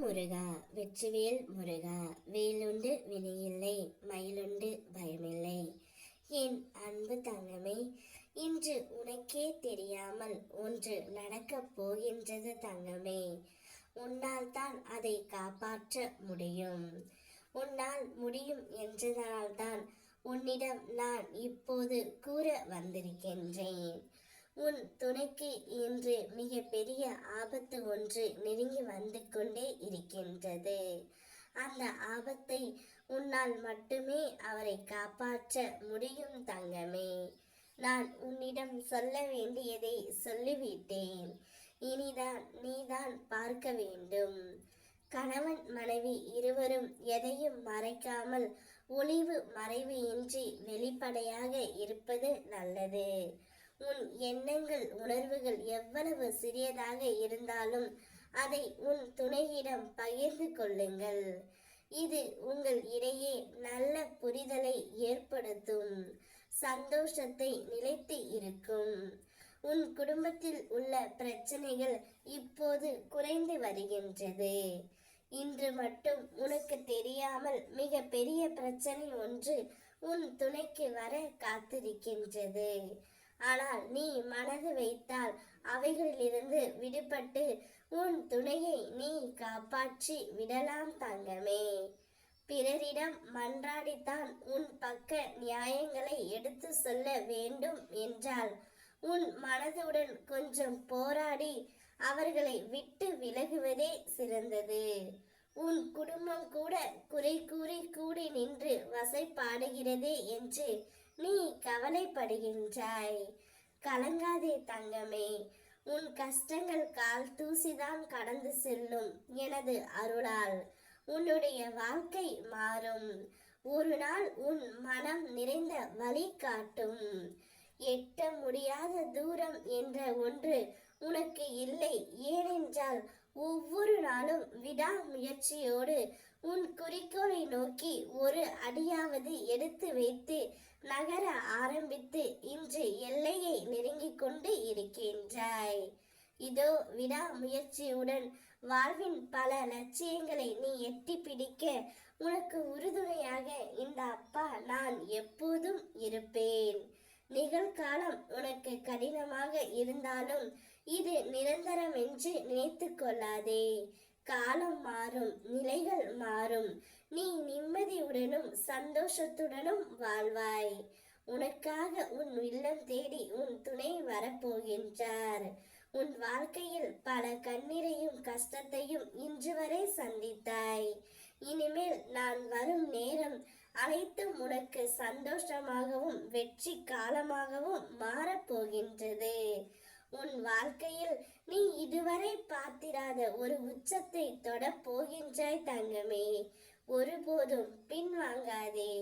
முருகா, வெற்றிவேல் முருகா, வேலுண்டு வினையில்லை, மயிலுண்டு பயமில்லை. என் அன்பு தங்கமே, இன்று உனக்கே தெரியாமல் ஒன்று நடக்கப் போகின்றது தங்கமே. உன்னால் தான் அதை காப்பாற்ற முடியும். உன்னால் முடியும் என்றதனால்தான் உன்னிடம் நான் இப்போது கூற வந்திருக்கின்றேன். உன் துணைக்கு இன்று மிக பெரிய ஆபத்து ஒன்று நெருங்கி வந்து கொண்டே இருக்கின்றது. அந்த ஆபத்தை உன்னால் மட்டுமே அவரை காப்பாற்ற முடியும் தங்கமே. நான் உன்னிடம் சொல்ல வேண்டியதை சொல்லிவிட்டேன். இனிதான் நீதான் பார்க்க வேண்டும். கணவன் மனைவி இருவரும் எதையும் மறைக்காமல் ஒளிவு மறைவு இன்றி வெளிப்படையாக இருப்பது நல்லது. உன் எண்ணங்கள் உணர்வுகள் எவ்வளவு சிறியதாக இருந்தாலும் அதை உன் துணையிடம் பகிர்ந்து கொள்ளுங்கள். இது உங்கள் இடையே நல்ல புரிதலை ஏற்படுத்தும், சந்தோஷத்தை நிலைத்து இருக்கும். உன் குடும்பத்தில் உள்ள பிரச்சனைகள் இப்போது குறைந்து வருகின்றது. இன்று மட்டும் உனக்கு தெரியாமல் மிக பெரிய பிரச்சனை ஒன்று உன் துணைக்கு வர காத்திருக்கின்றது. ஆனால் நீ மனது வைத்தால் அவைகளிலிருந்து விடுபட்டு உன் துணையை நீ காப்பாற்றி விடலாம் தங்கமே. பிறரிடம் மன்றாடித்தான் உன் பக்க நியாயங்களை எடுத்து சொல்ல வேண்டும் என்றால் உன் மனதுடன் கொஞ்சம் போராடி அவர்களை விட்டு விலகுவதே சிறந்தது. உன் குடும்பம் கூட குறை கூறி கூடி நின்று வசைப்பாடுகிறதே என்று நீ கவலைப்படுகின்றாய். கலங்காதே தங்கமே. உன் கஷ்டங்கள் கால் தூசிதான் கடந்து செல்லும் எனது அருளால் உன்னுடைய வாழ்க்கை மாறும். ஒரு நாள் உன் மனம் நிறைந்த வழி காட்டும். எட்ட முடியாத தூரம் என்ற ஒன்று உனக்கு இல்லை. ஏனென்றால் ஒவ்வொரு நாளும் விடாமுயற்சியோடு உன் குறிக்கோளை நோக்கி ஒரு அடியாவது எடுத்து வைத்து நகர ஆரம்பித்து இன்று எல்லையை நெருங்கிக் கொண்டு இருக்கின்றாய். இதோ விடாமுயற்சியுடன் வாழ்வின் பல லட்சியங்களை நீ எட்டி பிடிக்க உனக்கு உறுதுணையாக இந்த அப்பா நான் எப்போதும் இருப்பேன். நிகழ்காலம் உனக்கு கடினமாக இருந்தாலும் இது நிரந்தரம் என்று நினைத்து கொள்ளாதே. காலம் மாறும், நிலைகள் மாறும். நீ நிம்மதியுடனும் சந்தோஷத்துடனும் வாழ்வாய். உனக்காக உன் இல்லம் தேடி உன் துணை வரப்போகின்றார். உன் வாழ்க்கையில் பல கண்ணீரையும் கஷ்டத்தையும் இன்று வரை சந்தித்தாய். இனிமேல் நான் வரும் நேரம் அனைத்தும் உனக்கு சந்தோஷமாகவும் வெற்றி காலமாகவும் மாறப்போகின்றது. உன் வாழ்க்கையில் நீ இதுவரை பார்த்திராத ஒரு உச்சத்தை தொட போகின்றாய் தங்கமே. ஒருபோதும் பின்வாங்காதே.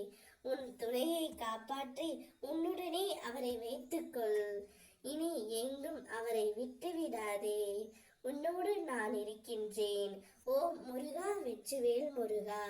உன் துணையை காப்பாற்றி உன்னுடனே அவரை வைத்துக்கொள். இனி எங்கும் அவரை விட்டுவிடாதே. உன்னோடு நான் இருக்கின்றேன். ஓ முருகா, வெற்றிவேல் முருகா.